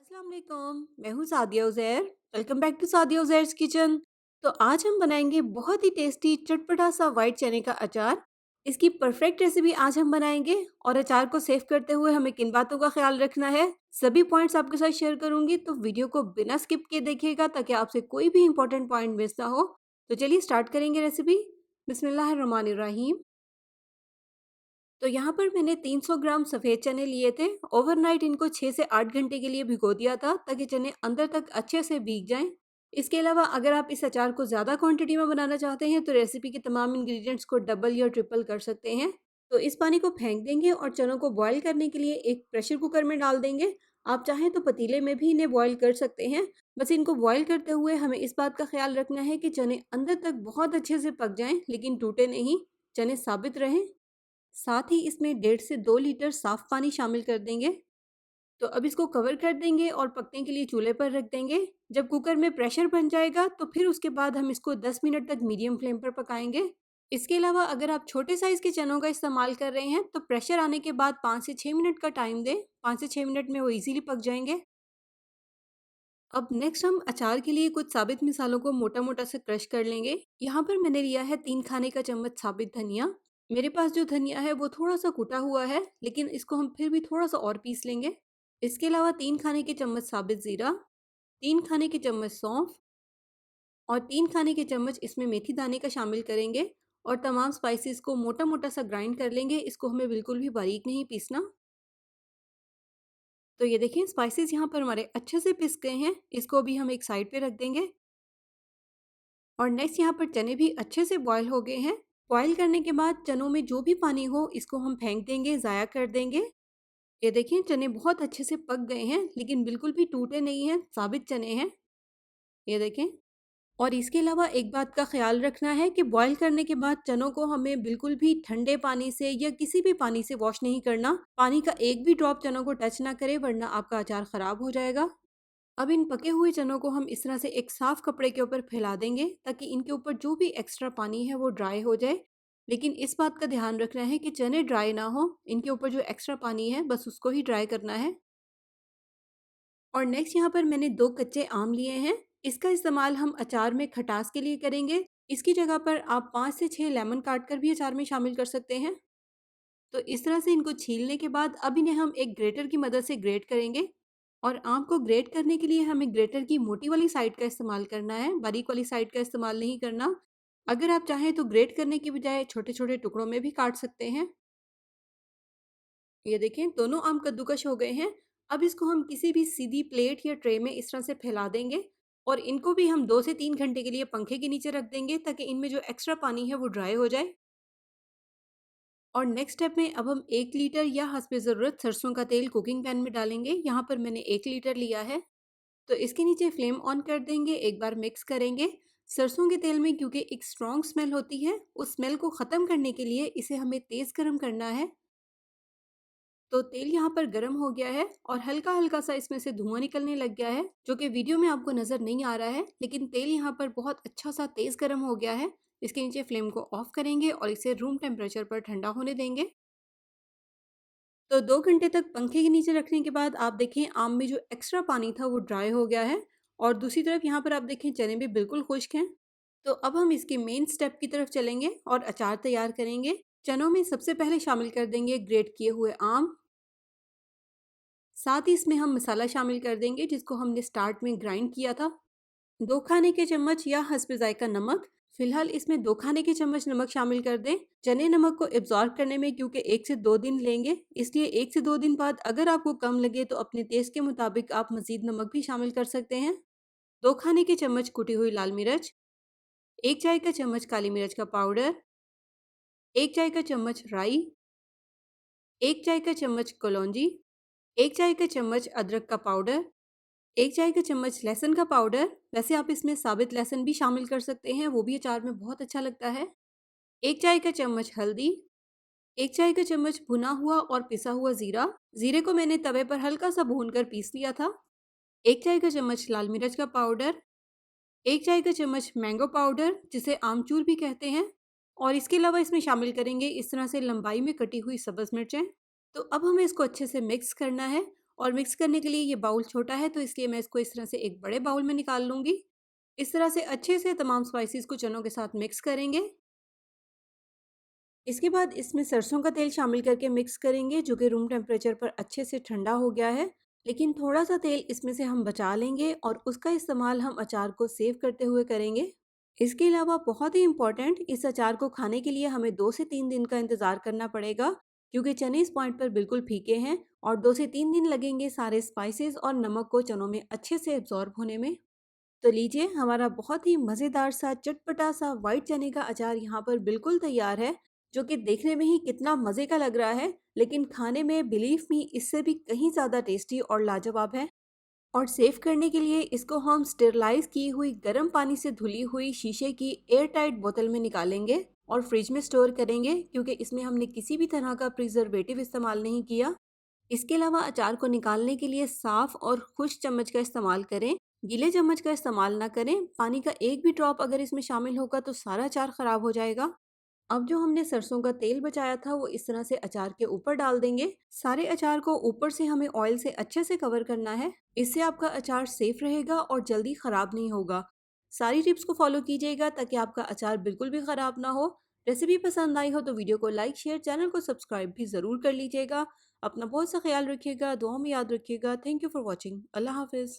अस्सलाम वालेकुम, मैं हूँ Sadia Uzair. Welcome back to Sadia Uzair's kitchen. तो आज हम बनाएंगे बहुत ही टेस्टी चटपटा सा वाइट चने का अचार। इसकी परफेक्ट रेसिपी आज हम बनाएंगे और अचार को सेव करते हुए हमें किन बातों का ख्याल रखना है, सभी पॉइंट्स आपके साथ शेयर करूंगी। तो वीडियो को बिना स्किप किए देखिएगा ताकि आपसे कोई भी इंपॉर्टेंट पॉइंट मिस ना हो। तो चलिए स्टार्ट करेंगे रेसिपी। बिस्मिल्लाहिर्रहमानिर्रहीम। तो यहाँ पर मैंने 300 ग्राम सफ़ेद चने लिए थे। ओवरनाइट इनको 6 से 8 घंटे के लिए भिगो दिया था ताकि चने अंदर तक अच्छे से भीग जाएं। इसके अलावा अगर आप इस अचार को ज़्यादा क्वांटिटी में बनाना चाहते हैं तो रेसिपी के तमाम इंग्रेडिएंट्स को डबल या ट्रिपल कर सकते हैं। तो इस पानी को फेंक देंगे और चनों को बॉयल करने के लिए एक प्रेशर कुकर में डाल देंगे। आप चाहें तो पतीले में भी इन्हें बॉयल कर सकते हैं। बस इनको बॉयल करते हुए हमें इस बात का ख्याल रखना है कि चने अंदर तक बहुत अच्छे से पक जाएं, लेकिन टूटे नहीं, चने साबित रहें। साथ ही इसमें 1.5 से 2 लीटर साफ पानी शामिल कर देंगे। तो अब इसको कवर कर देंगे और पकने के लिए चूल्हे पर रख देंगे। जब कुकर में प्रेशर बन जाएगा तो फिर उसके बाद हम इसको 10 मिनट तक मीडियम फ्लेम पर पकाएंगे। इसके अलावा अगर आप छोटे साइज़ के चनों का इस्तेमाल कर रहे हैं तो प्रेशर आने के बाद 5 से 6 मिनट का टाइम दें। 5 से 6 मिनट में वो इजीली पक जाएंगे। अब नेक्स्ट हम अचार के लिए कुछ साबित मिसालों को मोटा मोटा से क्रश कर लेंगे। यहाँ पर मैंने लिया है 3 खाने का चम्मच साबित धनिया। मेरे पास जो धनिया है वो थोड़ा सा कुटा हुआ है, लेकिन इसको हम फिर भी थोड़ा सा और पीस लेंगे। इसके अलावा 3 खाने के चम्मच साबित ज़ीरा, 3 खाने के चम्मच सौंफ और 3 खाने के चम्मच इसमें मेथी दाने का शामिल करेंगे। और तमाम स्पाइसेस को मोटा मोटा सा ग्राइंड कर लेंगे। इसको हमें बिल्कुल भी बारीक नहीं पीसना। तो ये देखिए स्पाइसेस यहाँ पर हमारे अच्छे से पिस गए हैं। इसको भी हम एक साइड पे रख देंगे। और नेक्स्ट यहाँ पर चने भी अच्छे से बॉयल हो गए हैं। बॉयल करने के बाद चनों में जो भी पानी हो इसको हम फेंक देंगे, ज़ाया कर देंगे। ये देखिए चने बहुत अच्छे से पक गए हैं, लेकिन बिल्कुल भी टूटे नहीं हैं, साबित चने हैं। ये देखें। और इसके अलावा एक बात का ख्याल रखना है कि बॉयल करने के बाद चनों को हमें बिल्कुल भी ठंडे पानी से या किसी भी पानी से वॉश नहीं करना। पानी का एक भी ड्रॉप चनों को टच ना करे, वरना आपका अचार खराब हो जाएगा। अब इन पके हुए चनों को हम इस तरह से एक साफ कपड़े के ऊपर फैला देंगे ताकि इनके ऊपर जो भी एक्स्ट्रा पानी है वो ड्राई हो जाए। लेकिन इस बात का ध्यान रखना है कि चने ड्राई ना हो। इनके ऊपर जो एक्स्ट्रा पानी है बस उसको ही ड्राई करना है। और नेक्स्ट यहाँ पर मैंने 2 कच्चे आम लिए हैं। इसका इस्तेमाल हम अचार में खटास के लिए करेंगे। इसकी जगह पर आप 5 से 6 लेमन काट कर भी अचार में शामिल कर सकते हैं। तो इस तरह से इनको छीलने के बाद अब इन्हें हम एक ग्रेटर की मदद से ग्रेट करेंगे। और आम को ग्रेट करने के लिए हमें ग्रेटर की मोटी वाली साइड का इस्तेमाल करना है, बारीक वाली साइड का इस्तेमाल नहीं करना। अगर आप चाहें तो ग्रेट करने की बजाय छोटे छोटे टुकड़ों में भी काट सकते हैं। ये देखें दोनों आम कद्दूकश हो गए हैं। अब इसको हम किसी भी सीधी प्लेट या ट्रे में इस तरह से फैला देंगे। और इनको भी हम 2 से 3 घंटे के लिए पंखे के नीचे रख देंगे ताकि इनमें जो एक्स्ट्रा पानी है वो ड्राई हो जाए। और नेक्स्ट स्टेप में अब हम 1 लीटर या हस्ब ज़रूरत सरसों का तेल कुकिंग पैन में डालेंगे। यहाँ पर मैंने 1 लीटर लिया है। तो इसके नीचे फ्लेम ऑन कर देंगे, एक बार मिक्स करेंगे। सरसों के तेल में क्योंकि एक स्ट्रॉन्ग स्मेल होती है, उस स्मेल को ख़त्म करने के लिए इसे हमें तेज़ गरम करना है। तो तेल यहाँ पर गरम हो गया है और हल्का हल्का सा इसमें से धुआं निकलने लग गया है, जो कि वीडियो में आपको नज़र नहीं आ रहा है, लेकिन तेल यहाँ पर बहुत अच्छा सा तेज़ गरम हो गया है। इसके नीचे फ्लेम को ऑफ करेंगे और इसे रूम टेम्परेचर पर ठंडा होने देंगे। तो 2 घंटे तक पंखे के नीचे रखने के बाद आप देखें आम में जो एक्स्ट्रा पानी था वो ड्राई हो गया है। और दूसरी तरफ यहाँ पर आप देखें चने भी बिल्कुल खुश्क हैं। तो अब हम इसके मेन स्टेप की तरफ चलेंगे और अचार तैयार करेंगे। चनों में सबसे पहले शामिल कर देंगे ग्रेट किए हुए आम। साथ ही इसमें हम मसाला शामिल कर देंगे जिसको हमने स्टार्ट में ग्राइंड किया था। 2 खाने के चम्मच या हस्ब ज़ायका नमक। फिलहाल इसमें 2 खाने के चम्मच नमक शामिल कर दें। चने नमक को एब्जॉर्ब करने में क्योंकि 1 से 2 दिन लेंगे, इसलिए 1 से 2 दिन बाद अगर आपको कम लगे तो अपने टेस्ट के मुताबिक आप मज़ीद नमक भी शामिल कर सकते हैं। 2 खाने के चम्मच कुटी हुई लाल मिर्च, 1 चाय का चम्मच काली मिर्च का पाउडर, 1 चाय का चम्मच राई, 1 चाय का चम्मच कलौंजी, 1 चाय का चम्मच अदरक का पाउडर, 1 चाय का चम्मच लहसुन का पाउडर। वैसे आप इसमें साबित लहसुन भी शामिल कर सकते हैं, वो भी अचार में बहुत अच्छा लगता है। 1 चाय का चम्मच हल्दी, 1 चाय का चम्मच भुना हुआ और पिसा हुआ ज़ीरा। ज़ीरे को मैंने तवे पर हल्का सा भून कर पीस लिया था। 1 चाय का चम्मच लाल मिर्च का पाउडर, 1 चाय का चम्मच मैंगो पाउडर जिसे आमचूर भी कहते हैं। और इसके अलावा इसमें शामिल करेंगे इस तरह से लंबाई में कटी हुई सब्ज़ मिर्चें। तो अब हमें इसको अच्छे से मिक्स करना है और मिक्स करने के लिए ये बाउल छोटा है, तो इसलिए मैं इसको इस तरह से एक बड़े बाउल में निकाल लूँगी। इस तरह से अच्छे से तमाम स्पाइसेस को चनों के साथ मिक्स करेंगे। इसके बाद इसमें सरसों का तेल शामिल करके मिक्स करेंगे, जो कि रूम टेम्परेचर पर अच्छे से ठंडा हो गया है। लेकिन थोड़ा-सा तेल इसमें से हम बचा लेंगे और उसका इस्तेमाल हम अचार को सेव करते हुए करेंगे। इसके अलावा बहुत ही इम्पोर्टेंट, इस अचार को खाने के लिए हमें 2 से 3 दिन का इंतज़ार करना पड़ेगा, क्योंकि चने इस पॉइंट पर बिल्कुल फीके हैं और 2 से 3 दिन लगेंगे सारे स्पाइसेस और नमक को चनों में अच्छे से एब्ज़ॉर्ब होने में। तो लीजिए, हमारा बहुत ही मज़ेदार सा चटपटा सा व्हाइट चने का अचार यहाँ पर बिल्कुल तैयार है, जो कि देखने में ही कितना मज़े का लग रहा है, लेकिन खाने में बिलीव मी इससे भी कहीं ज़्यादा टेस्टी और लाजवाब है। और सेव करने के लिए इसको हम स्टेरलाइज की हुई गर्म पानी से धुली हुई शीशे की एयर टाइट बोतल में निकालेंगे और फ्रिज में स्टोर करेंगे, क्योंकि इसमें हमने किसी भी तरह का प्रिजर्वेटिव इस्तेमाल नहीं किया। इसके अलावा अचार को निकालने के लिए साफ और खुश चम्मच का इस्तेमाल करें, गीले चम्मच का इस्तेमाल ना करें। पानी का एक भी ड्रॉप अगर इसमें शामिल होगा तो सारा अचार खराब हो जाएगा। अब जो हमने सरसों का तेल बचाया था वो इस तरह से अचार के ऊपर डाल देंगे। सारे अचार को ऊपर से हमें ऑयल से अच्छे से कवर करना है। इससे आपका अचार सेफ रहेगा और जल्दी खराब नहीं होगा। सारी टिप्स को फॉलो कीजिएगा ताकि आपका अचार बिल्कुल भी खराब ना हो। रेसिपी पसंद आई हो तो वीडियो को लाइक शेयर, चैनल को सब्सक्राइब भी ज़रूर कर लीजिएगा। अपना बहुत सा ख्याल रखिएगा, दुआ में याद रखिएगा। Thank you for watching. अल्लाह हाफिज़।